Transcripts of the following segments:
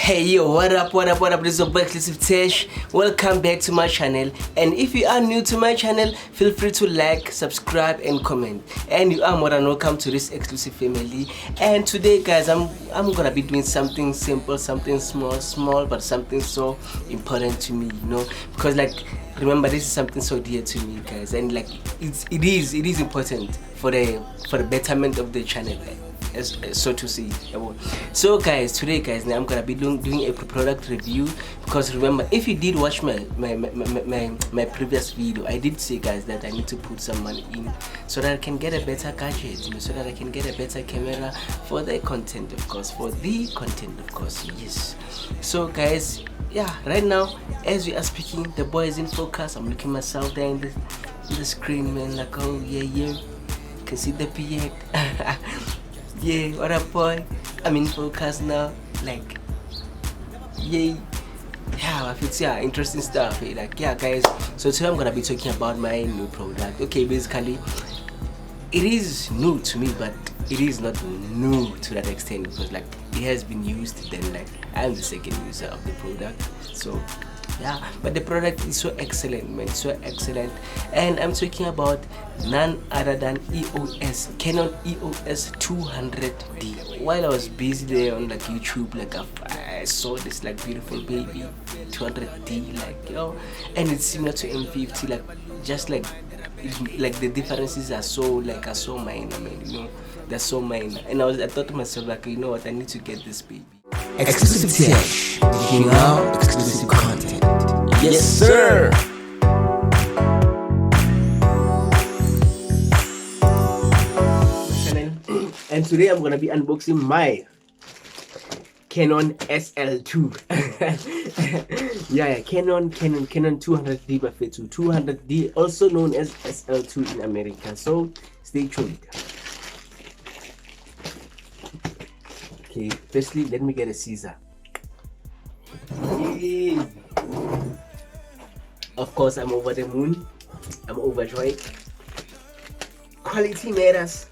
Hey yo, what up, this is your boy Exclusive Tesh. Welcome back to my channel, and if you are new to my channel, feel free to like, subscribe and comment. And you are more than welcome to this exclusive family. And today guys, I'm gonna be doing something simple, something small but something so important to me, you know, because like, remember, this is something so dear to me guys, and like it is important for the betterment of the channel, so to say. So guys, today guys, now I'm gonna be doing a product review, because remember, if you did watch my previous video, I did say guys that I need to put some money in so that I can get a better gadget, you know, so that I can get a better camera for the content, of course, yes. So guys, yeah, right now as we are speaking, the boy is in focus. I'm looking myself there in the screen, man, like, oh yeah, can see the beard. Yeah, what up boy, I'm in focus now, like, yeah, it's interesting stuff, like, yeah guys. So today I'm gonna be talking about my new product. Okay, basically it is new to me, but it is not new to that extent, because like it has been used, then like I'm the second user of the product. So yeah, but the product is so excellent, man, so excellent. And I'm talking about none other than Canon EOS 200D. While I was busy there on like YouTube, like I saw this like beautiful baby 200D, like, yo, and it's similar to M50, like just like the differences are so minor, man, you know, they're so minor. And I thought to myself, like, you know what, I need to get this baby. Exclusive Tesh, giving out exclusive content. Yes, sir. And today I'm gonna be unboxing my Canon SL2. yeah, Canon 200D buffet 200D, also known as SL2 in America. So stay tuned. Okay, firstly, let me get a scissor. Yeah. Of course, I'm over the moon. I'm overjoyed. Quality matters.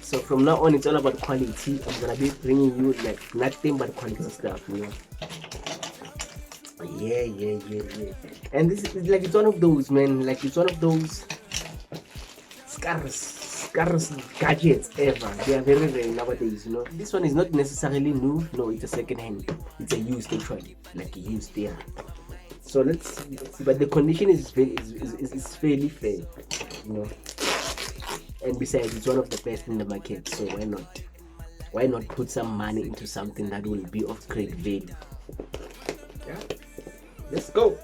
So from now on, it's all about quality. I'm gonna be bringing you like nothing but quality stuff, you know. Yeah. And this is like, it's one of those, man. Like, it's one of those scarce gadgets ever. They are very rare nowadays, you know. This one is not necessarily new. No, it's a second hand. It's a used actually, like a used there. So let's see. But the condition is fairly fair, you know. And besides, it's one of the best in the market, so why not put some money into something that will be of great value? Yeah, let's go.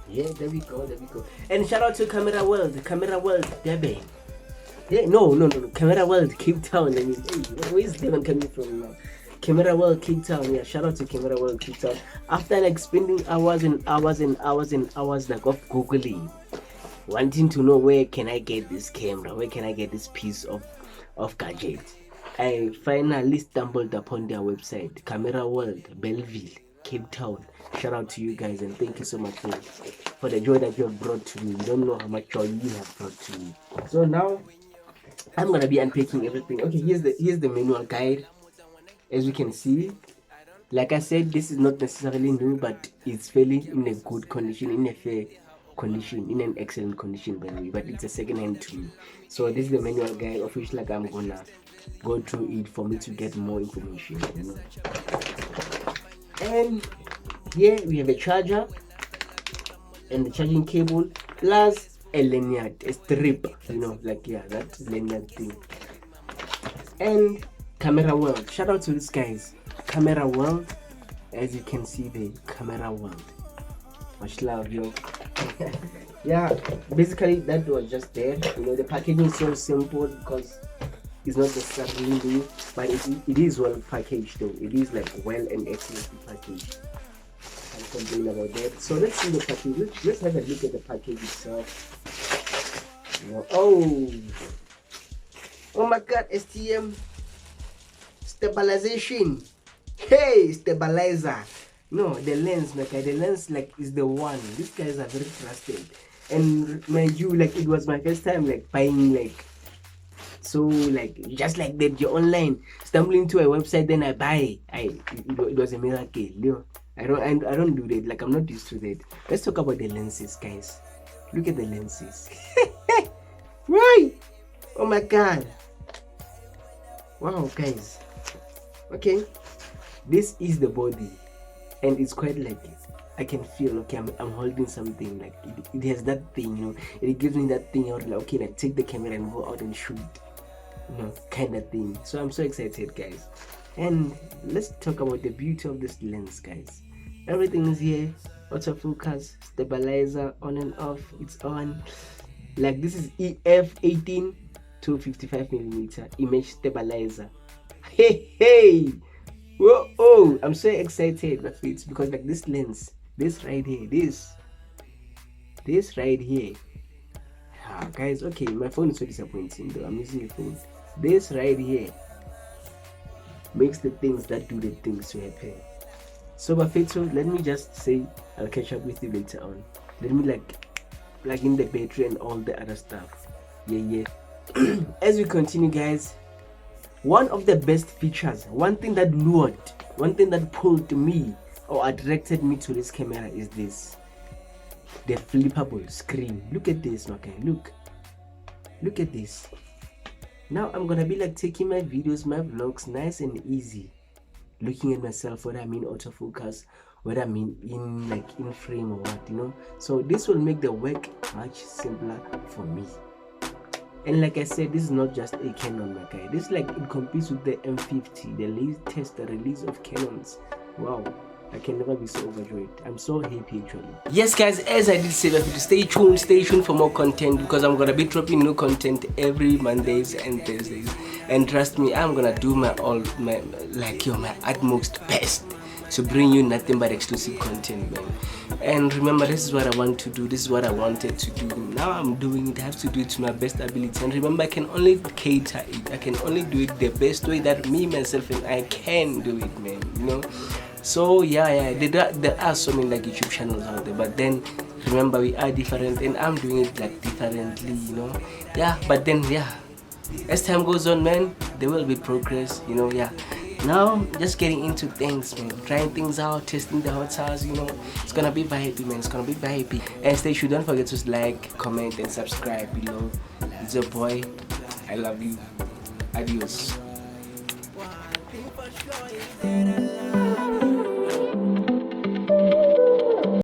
Yeah, there we go. And shout out to Cameraworld, Durban. Yeah, no, Cameraworld, Cape Town. I mean, hey, where is Devon coming from now? Cameraworld, Cape Town. Yeah, shout out to Cameraworld, Cape Town. After like spending hours like of googling, wanting to know where can I get this camera, where can I get this piece of gadget, I finally stumbled upon their website, Cameraworld, Bellville, Cape Town. Shout out to you guys, and thank you so much for the joy that you have brought to me. You don't know how much joy you have brought to me. So now I'm gonna be unpacking everything. Okay, here's the manual guide. As you can see, like I said, this is not necessarily new, but it's fairly in a good condition, in a fair condition, in an excellent condition by the way, but it's a second hand to me. So this is the manual guide, of which like I'm gonna go through it for me to get more information, you know. And here we have a charger and the charging cable, plus a lanyard, a strip, you know, like, yeah, that lanyard thing. And Cameraworld, shout out to these guys, Cameraworld. As you can see, the Cameraworld, much love, yo. Yeah, basically that was just there, you know. The packaging is so simple because it's not necessarily new, but it is well packaged though. It is like well and excellently packaged. I'll complain about that. So let's see the package. Let's have a look at the package itself. You know, oh my god, STM stabilization. Hey, stabilizer. No, the lens, like the lens, like, is the one. These guys are very trusted. And mind you, like, it was my first time like buying like So like just like that, you're online, stumble into a website, then I buy. It was a miracle. You know, I don't do that. Like, I'm not used to that. Let's talk about the lenses, guys. Look at the lenses. Right. Oh my god. Wow, guys. Okay, this is the body, and it's quite like, I can feel, okay, I'm holding something, like it has that thing, you know, it gives me that thing out, like, okay, like take the camera and go out and shoot, you know, kind of thing. So I'm so excited, guys. And let's talk about the beauty of this lens, guys. Everything is here, autofocus, stabilizer, on and off, it's on. Like, this is EF18 to 55mm image stabilizer. Hey, whoa, oh, I'm so excited, my friends, because like this lens, this right here, this right here, guys, okay, my phone is so disappointing though. I'm using a phone. This right here makes the things that do the things to happen. So my friends, let me just say I'll catch up with you later on. Let me like plug in the battery and all the other stuff. Yeah. As we continue, guys, one of the best features, one thing that lured, one thing that pulled me or attracted me to this camera is this, the flippable screen. Look at this, okay, look at this. Now I'm gonna be like taking my videos, my vlogs nice and easy, looking at myself, whether I'm in autofocus, whether I'm in frame or what, you know. So this will make the work much simpler for me. And like I said, this is not just a Canon, my guy. This, like, it competes with the M50, the latest release of Canons. Wow, I can never be so overjoyed. I'm so happy, actually. Yes, guys, as I did say, stay tuned for more content, because I'm gonna be dropping new content every Mondays and Thursdays. And trust me, I'm gonna do my utmost best to bring you nothing but exclusive content, man. And remember, this is what I want to do, this is what I wanted to do. Now I'm doing it. I have to do it to my best ability. And remember, I can only cater it, I can only do it the best way that me, myself, and I can do it, man, you know. So yeah, there are so many like YouTube channels out there, but then remember, we are different, and I'm doing it like differently, you know. Yeah, but then as time goes on, man, there will be progress, you know. Now just getting into things, man, trying things out, testing the hot sauce, you know. It's gonna be vibey, man, it's gonna be vibey. And stay tuned, don't forget to like, comment, and subscribe below. It's your boy, I love you, adios.